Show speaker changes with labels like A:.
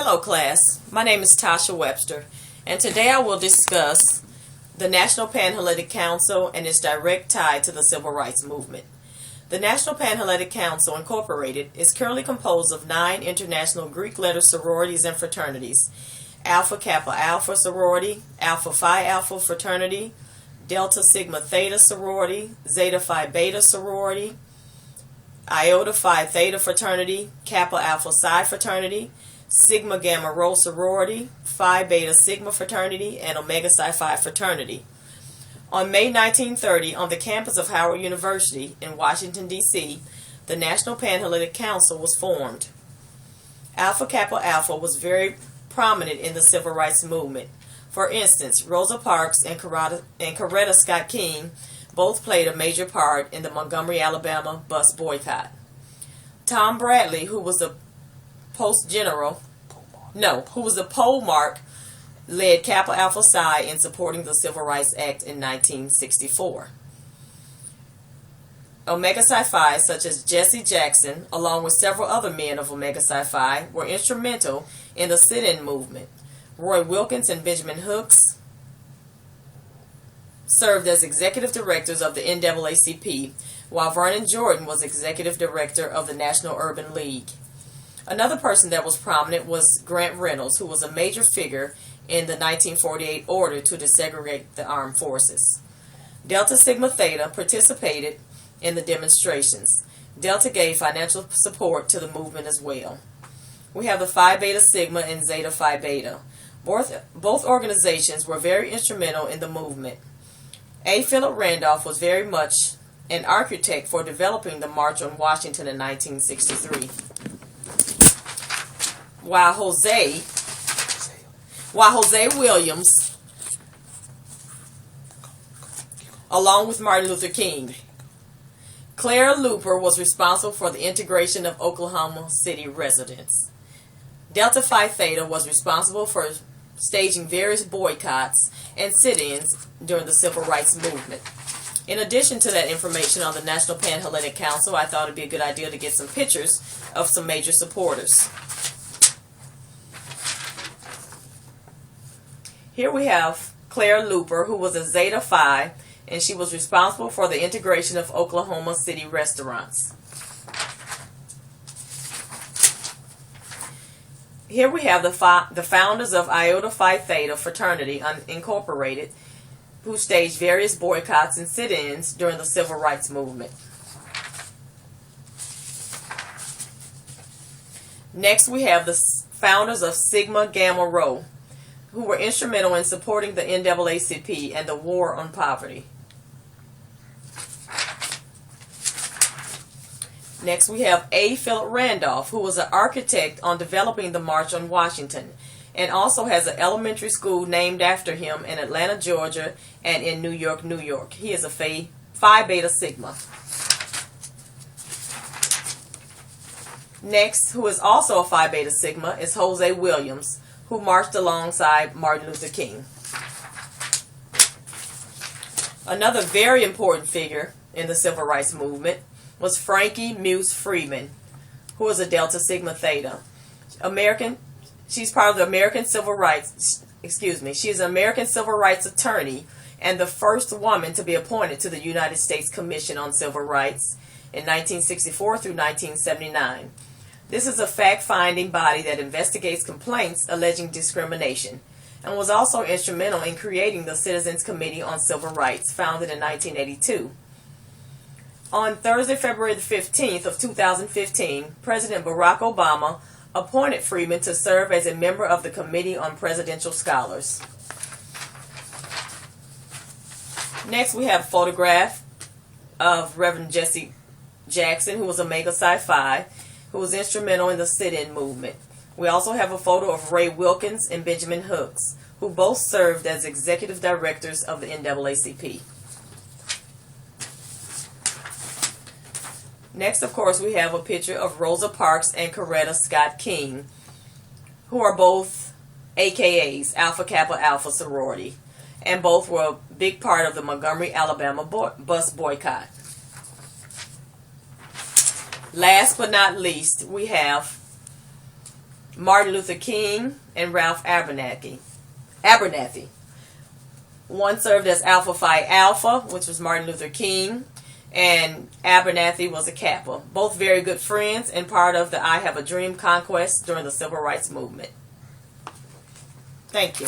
A: Hello class, my name is Tosha Webster, and today I will discuss the National Panhellenic Council and its direct tie to the Civil Rights Movement. The National Panhellenic Council, Incorporated, is currently composed of 9 international Greek letter sororities and fraternities: Alpha Kappa Alpha sorority, Alpha Phi Alpha fraternity, Delta Sigma Theta sorority, Zeta Phi Beta sorority, Iota Phi Theta fraternity, Kappa Alpha Psi fraternity, Sigma Gamma Rho sorority, Phi Beta Sigma fraternity, and Omega Psi Phi fraternity. On May 1930, on the campus of Howard University in Washington, D.C., the National Panhellenic Council was formed. Alpha Kappa Alpha was very prominent in the Civil Rights Movement. For instance, Rosa Parks and Coretta Scott King both played a major part in the Montgomery, Alabama bus boycott. Tom Bradley, who was the pole mark, led Kappa Alpha Psi in supporting the Civil Rights Act in 1964. Omega Psi Phi, such as Jesse Jackson, along with several other men of Omega Psi Phi, were instrumental in the sit-in movement. Roy Wilkins and Benjamin Hooks served as executive directors of the NAACP, while Vernon Jordan was executive director of the National Urban League. Another person that was prominent was Grant Reynolds, who was a major figure in the 1948 order to desegregate the armed forces. Delta Sigma Theta participated in the demonstrations. Delta gave financial support to the movement as well. We have the Phi Beta Sigma and Zeta Phi Beta. Both organizations were very instrumental in the movement. A. Philip Randolph was very much an architect for developing the March on Washington in 1963. While Jose Williams, along with Martin Luther King. Clara Luper was responsible for the integration of Oklahoma City residents. Delta Phi Theta was responsible for staging various boycotts and sit-ins during the Civil Rights Movement. In addition to that information on the National Panhellenic Council, I thought it would be a good idea to get some pictures of some major supporters. Here we have Clara Luper, who was a Zeta Phi, and she was responsible for the integration of Oklahoma City restaurants. Here we have the founders of Iota Phi Theta Fraternity Incorporated, who staged various boycotts and sit-ins during the Civil Rights Movement. Next we have the founders of Sigma Gamma Rho, who were instrumental in supporting the NAACP and the war on poverty. Next we have A. Philip Randolph, who was an architect on developing the March on Washington, and also has an elementary school named after him in Atlanta, Georgia, and in New York, New York. He is a Phi Beta Sigma. Next, who is also a Phi Beta Sigma, is Jose Williams, who marched alongside Martin Luther King. Another very important figure in the Civil Rights Movement was Frankie Muse Freeman, who was a Delta Sigma Theta. She's part of the American Civil Rights, she is an American Civil Rights attorney and the first woman to be appointed to the United States Commission on Civil Rights in 1964 through 1979. This is a fact-finding body that investigates complaints alleging discrimination, and was also instrumental in creating the Citizens Committee on Civil Rights, founded in 1982. On Thursday, February the 15th of 2015, President Barack Obama appointed Freeman to serve as a member of the Committee on Presidential Scholars. Next, we have a photograph of Reverend Jesse Jackson, who was Omega Psi Phi, who was instrumental in the sit-in movement. We also have a photo of Ray Wilkins and Benjamin Hooks, who both served as executive directors of the NAACP. Next, of course, we have a picture of Rosa Parks and Coretta Scott King, who are both AKAs, Alpha Kappa Alpha sorority, and both were a big part of the Montgomery, Alabama bus boycott. Last but not least, we have Martin Luther King and Ralph Abernathy. One served as Alpha Phi Alpha, which was Martin Luther King, and Abernathy was a Kappa. Both very good friends and part of the I Have a Dream conquest during the Civil Rights Movement. Thank you.